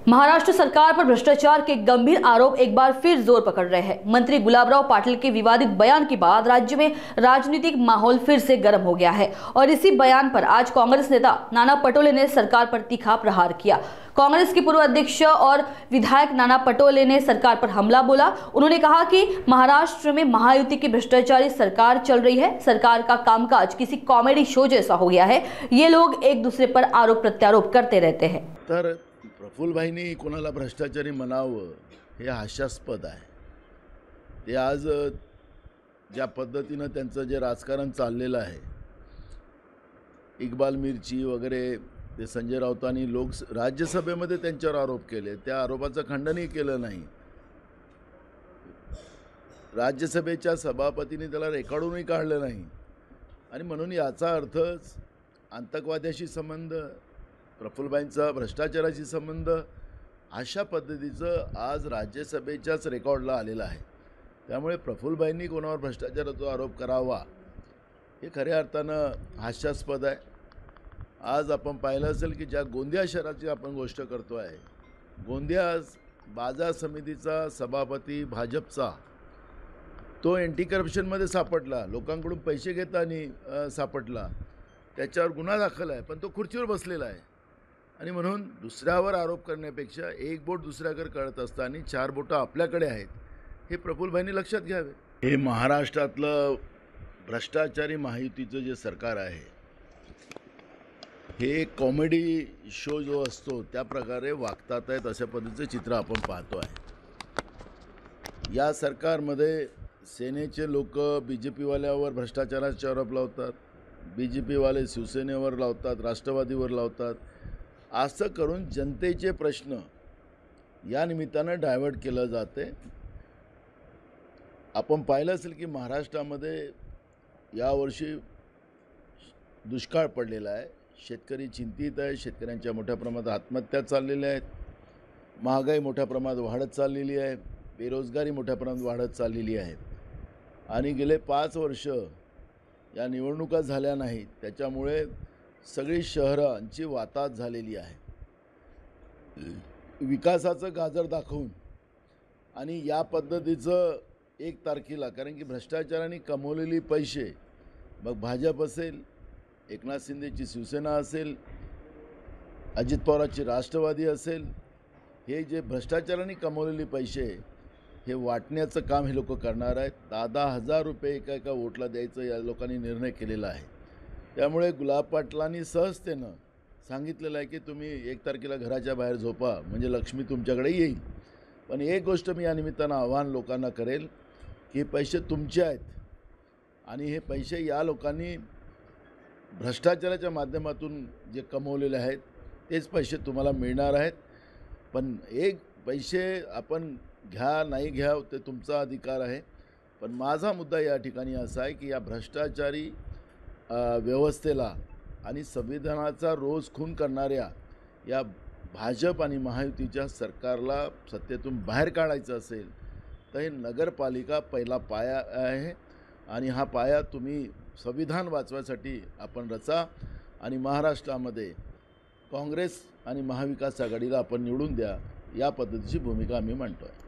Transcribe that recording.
महाराष्ट्र सरकार पर भ्रष्टाचार के गंभीर आरोप एक बार फिर जोर पकड़ रहे हैं। मंत्री गुलाबराव पाटिल के विवादित बयान के बाद राज्य में राजनीतिक माहौल फिर से गर्म हो गया है और इसी बयान पर आज कांग्रेस नेता नाना पटोले ने सरकार पर तीखा प्रहार किया। कांग्रेस के पूर्व अध्यक्ष और विधायक नाना पटोले ने सरकार पर हमला बोला। उन्होंने कहा कि महाराष्ट्र में महायुति की भ्रष्टाचारी सरकार चल रही है। सरकार का कामकाज किसी कॉमेडी शो जैसा हो गया है। ये लोग एक दूसरे पर आरोप प्रत्यारोप करते रहते हैं। प्रफुल्लभाईंनी कोणाला भ्रष्टाचारी म्हणावं हे हास्यास्पद आहे। ते आज ज्या पद्धतीनं त्यांचं जे राजकारण चाललेलं आहे, इक्बाल मिर्ची वगैरे ते संजय राऊतांनी राज्यसभेमध्ये त्यांच्यावर आरोप केले, त्या आरोपाचं खंडनही केलं नाही। राज्यसभेच्या सभापतींनी त्याला रेकॉर्डूनही काढलं नाही आणि म्हणून याचा अर्थ आतंकवाद्याशी संबंध, प्रफुल्लभाईंचा भ्रष्टाचाराशी संबंध अशा पद्धतीचं आज राज्यसभेच्याच रेकॉर्डला आलेलं आहे। त्यामुळे प्रफुल्लभाईंनी कोणावर भ्रष्टाचाराचा आरोप करावा हे खऱ्या अर्थानं हास्यास्पद आहे। आज आपण पाहिलं असेल की ज्या गोंदिया शहराची आपण गोष्ट करतो आहे, गोंदिया बाजार समितीचा सभापती भाजपचा तो एंटी करप्शनमध्ये सापडला, लोकांकडून पैसे घेताना सापडला, त्याच्यावर गुन्हा दाखल आहे, पण तो खुर्चीवर बसलेला आहे। आणि म्हणून दुसऱ्यावर आरोप करण्यापेक्षा एक बोट दुसऱ्याकडे कळत असताना चार बोटं आपल्याकडे आहेत हे प्रफुल्लभाईंनी लक्षात घ्यावे। हे महाराष्ट्रातलं भ्रष्टाचारी महायुतीचं जे सरकार आहे हे कॉमेडी शो जो असतो त्या प्रकारे वागतात आहेत अशा पद्धतीचं चित्र आपण पाहतो आहे। या सरकारमध्ये सेनेचे लोक बीजेपीवाल्यावर भ्रष्टाचाराचे आरोप लावतात, बीजेपीवाले शिवसेनेवर लावतात, राष्ट्रवादीवर लावतात। असं करून जनतेचे प्रश्न या निमित्तानं डायव्हर्ट केलं जाते। आपण पाहिलं असेल की महाराष्ट्रामध्ये यावर्षी दुष्काळ पडलेला आहे, शेतकरी चिंतित आहे, शेतकऱ्यांच्या मोठ्या प्रमाणात आत्महत्या चाललेल्या आहेत, महागाई मोठ्या प्रमाणात वाढत चाललेली आहे, बेरोजगारी मोठ्या प्रमाणात वाढत चाललेली आहे आणि गेले 5 वर्ष या निवडणुका झाल्या नाहीत, त्याच्यामुळे सगळी शहरांची वाताहत झालेली आहे। विकासाचं गाजर दाखवून आणि या पद्धतीचं 1 तारखेला, कारण की भ्रष्टाचाराने कमवलेली पैसे, मग भाजप असेल, एकनाथ शिंदेची शिवसेना असेल, अजित पवारांची राष्ट्रवादी असेल, हे जे भ्रष्टाचाराने कमवलेले पैसे हे वाटण्याचं काम हे लोक करणार आहेत। 10,000 रुपये एका वोटला द्यायचं या लोकांनी निर्णय केलेला आहे। त्यामुळे गुलाब पाटलांनी सहजतेनं सांगितलेलं आहे की तुम्ही 1 तारखेला घराच्या बाहेर झोपा म्हणजे लक्ष्मी तुमच्याकडे येईल। पण एक गोष्ट मी या निमित्तानं आव्हान लोकांना करेल की पैसे तुमचे आहेत आणि हे पैसे या लोकांनी भ्रष्टाचाराच्या माध्यमातून जे कमवलेले आहेत तेच पैसे तुम्हाला मिळणार आहेत। पण एक पैसे आपण घ्या नाही घ्या ते तुमचा अधिकार आहे। पण माझा मुद्दा या ठिकाणी असा आहे की या भ्रष्टाचारी व्यवस्थेला आणि संविधानाचा रोज खून करणाऱ्या या भाजप आणि महायुतीच्या सरकारला सत्तेतून बाहेर काढायचं असेल तर हे नगरपालिका पहिला पाया आहे आणि हा पाया तुम्ही संविधान वाचवायसाठी आपण रचा आणि महाराष्ट्रामध्ये काँग्रेस आणि महाविकास आघाडीला आपण निवडून द्या, या पद्धतीची भूमिका आम्ही मांडतो आहे।